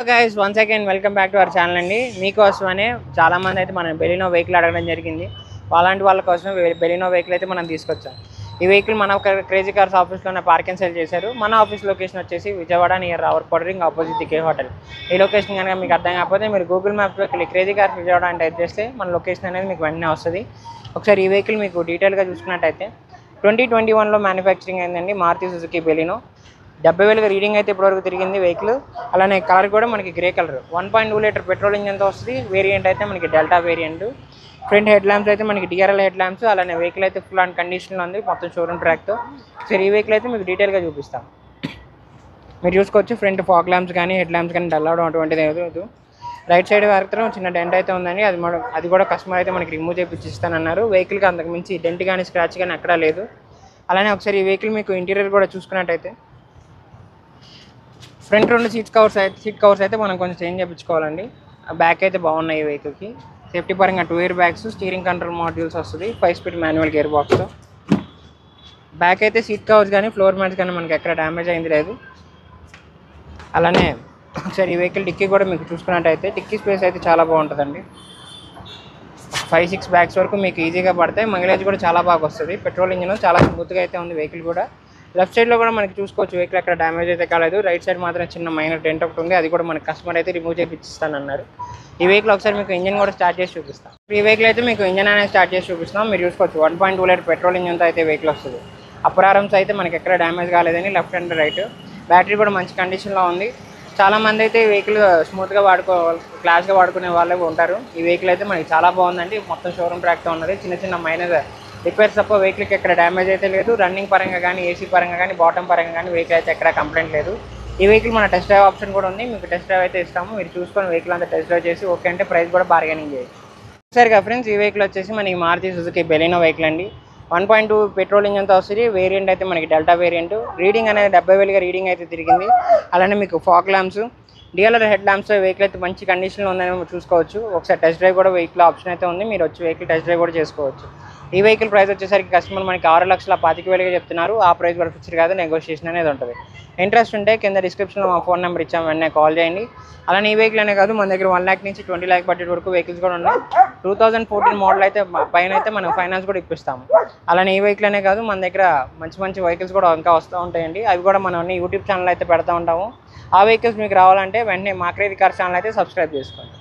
Guys once again welcome back to our channel అండి. మీకోసమనే చాలామంది అయితే మనం బెలినో వెహికల్ అడగడం జరిగింది. అలాంటి వాళ్ళ కోసం బెలినో వెహికల్ అయితే మనం తీసుకొచ్చాం. ఈ వెహికల్ మన క్రేజీ కార్స్ ఆఫీస్లోనే పార్క్ అండ్ సేల్ చేశారు. మన ఆఫీస్ లొకేషన్ వచ్చేసి Vijayawada near our ring opposite K hotel. ఈ లొకేషన్ కనుక మీకు అర్థం కాకపోతే మీరు గూగుల్ మ్యాప్లోకి వెళ్ళి క్రేజీ కార్స్ విజయవాడ అని టైప్ చేస్తే మన లొకేషన్ అనేది మీకు వెంటనే వస్తుంది. ఒకసారి ఈ వెహికల్ మీకు డీటెయిల్గా చూసుకున్నట్టయితే 2021లో మ్యానుఫ్యాక్చరింగ్ అయిందండి. మారుతి సుజుకి బెలినో 70,000 రీడింగ్ అయితే ఇప్పటివరకు తిరిగింది వెహికల్. అలానే కలర్ కూడా మనకి గ్రే కలర్ 1.2 లీటర్ పెట్రోల్ ఇంజన్తో వస్తుంది. వేరియంట్ అయితే మనకి delta variant. Front head lamps అయితే మనకి డిఆర్ఎల్ హెడ్ ల్యాంప్స్. అలానే వెహికల్ అయితే ఫుల్ అండ్ కండిషన్లో ఉంది మొత్తం షోరూమ్ ట్రాక్తో. సరే ఈ వెహికల్ అయితే మీకు డీటెయిల్గా చూపిస్తాం. మీరు చూసుకోవచ్చు ఫ్రంట్ ఫాగ్ ల్యాంప్స్ కానీ హెడ్ ల్యాంప్స్ కానీ డల్ అవడం అటువంటిది లేదు. రైట్ సైడ్ వరకు చిన్న డెంట్ అయితే ఉందండి. అది కూడా కస్టమర్ అయితే మనకి రిమూవ్ చేయించి ఇస్తానన్నారు. వెహికల్కి అంతకు మించి డెంట్ కానీ స్క్రాచ్ కానీ అక్కడా లేదు. అలానే ఒకసారి ఈ వెహికల్ మీకు ఇంటీరియర్ కూడా చూసుకున్నట్టయితే ఫ్రంట్ రెండు సీట్ కవర్స్ అయితే మనం కొంచెం చేంజ్ చేయించుకోవాలండి. బ్యాక్ అయితే బాగున్నాయి ఈ వెహికల్కి. సేఫ్టీ పరంగా 2 air bags, steering control modules వస్తుంది, 5 స్పీడ్ మాన్యువల్ గేర్ బాక్స్తో. బ్యాక్ అయితే సీట్ కవర్స్ కానీ ఫ్లోర్ మ్యాట్స్ కానీ మనకి ఎక్కడ డ్యామేజ్ అయింది లేదు. అలానే ఒకసారి ఈ వెహికల్ డిక్కీ కూడా మీకు చూసుకున్నట్టయితే డిక్కీ స్పేస్ అయితే చాలా బాగుంటుందండి. 5-6 బ్యాగ్స్ వరకు మీకు ఈజీగా పడతాయి. మైలేజ్ కూడా చాలా బాగా వస్తుంది. పెట్రోల్ ఇంజిన్ చాలా స్మూత్గా అయితే ఉంది వెహికల్ కూడా. లెఫ్ట్ సైడ్లో కూడా మనకి చూసుకోవచ్చు వెహికల్ అక్కడ డ్యామేజ్ అయితే కాలేదు. రైట్ సైడ్ మాత్రం చిన్న మైనర్ డెంట్ ఒకటి ఉంది. అది కూడా మనకి కస్టమర్ అయితే రిమూవ్ చేయించిస్తానన్నారు. ఈ వెహికల్ ఒకసారి మీకు ఇంజన్ కూడా స్టార్ట్ చేసి చూపిస్తాం. ఈ వెహికల్ అయితే మీకు ఇంజన్ అనేది స్టార్ట్ చేసి చూపిస్తాం. మీరు చూసుకోవచ్చు 1.2 లీటర్ పెట్రోల్ ఇంజన్తో అయితే వెహికల్ వస్తుంది. అప్పర్ ఆర్మ్స్ అయితే మనకి ఎక్కడ డ్యామేజ్ కాలేదని లెఫ్ట్ అండ్ రైట్. బ్యాటరీ కూడా మంచి కండిషన్లో ఉంది. చాలామంది అయితే ఈ వెహికల్ స్మూత్గా క్లాస్గా వాడుకునే వాళ్ళే ఉంటారు. ఈ వెహికల్ అయితే మనకి చాలా బాగుందండి. మొత్తం షోరూమ్ ట్రాక్తో ఉన్నది. చిన్న మైనర్ రిపేర్స్ తప్ప వెహికల్కి ఎక్కడ డ్యామేజ్ అయితే లేదు. రన్నింగ్ పరంగా కానీ ఏసీ పరంగా కానీ బాటమ్ పరంగా కానీ వెహికల్ అయితే ఎక్కడ కంప్లైంట్ లేదు. ఈ వెహికల్ మన టెస్ట్ డ్రైవ్ ఆప్షన్ కూడా ఉంది. మీకు టెస్ట్ డ్రైవ్ అయితే ఇస్తాము. మీరు చూసుకొని వెహికల్ అంతా టెస్ట్ డ్రైవ్ చేసి ఓకే అంటే ప్రైస్ కూడా బార్గెనింగ్ చేయొచ్చు. సరిగా ఫ్రెండ్స్ ఈ వెహికల్ వచ్చేసి మనకి మారుతి సుజుకి బెలినో వెహికల్ అండి. 1.2 పెట్రోల్ ఇంజన్తో వస్తుంది. వేరియంట్ అయితే మనకి డెల్టా వేరియంట్. రీడింగ్ అనేది 70,000 రీడింగ్ అయితే తిరిగింది. అలానే మీకు fog lamps, DLR head lamps vehicle అయితే మంచి కండిషన్లో ఉందని చూసుకోవచ్చు. ఒకసారి టెస్ట్ డ్రైవ్ కూడా వెహికల్ ఆప్షన్ అయితే ఉంది. మీరు వచ్చి వెహికల్ టెస్ట్ డ్రైవ్ కూడా చేసుకోవచ్చు. ఈ వెహికల్ ప్రైస్ వచ్చేసరికి కస్టమర్ మనకి 6,25,000 చెప్తున్నారు. ఆ ప్రైస్ కూడా ఫిక్స్డ్ కాదు, నెగోషియేషన్ అనేది ఉంటుంది. ఇంట్రెస్ట్ ఉంటే కింద డిస్క్రిప్షన్లో మా ఫోన్ నెంబర్ ఇచ్చాము, వెంటనే కాల్ చేయండి. అలానే ఈ వెహికల్ అనే కాదు మన దగ్గర 1 lakh నుంచి 20 lakh బడ్జెట్ వరకు వెహికల్స్ కూడా ఉన్నాయి. 2014 మోడల్ అయితే పైన అయితే మనం ఫైనాన్స్ కూడా ఇప్పిస్తాము. అలానే ఈ వెహికల్ అనే కాదు మన దగ్గర మంచి వెహికల్స్ కూడా ఇంకా వస్తూ ఉంటాయండి. అవి కూడా మనం అన్ని యూట్యూబ్ ఛానల్ అయితే పెడతా ఉంటాము. ఆ వెహికల్స్ మీకు రావాలంటే వెంటనే మా క్రేజీ కార్స్ ఛానల్ అయితే సబ్స్క్రైబ్ చేసుకోండి.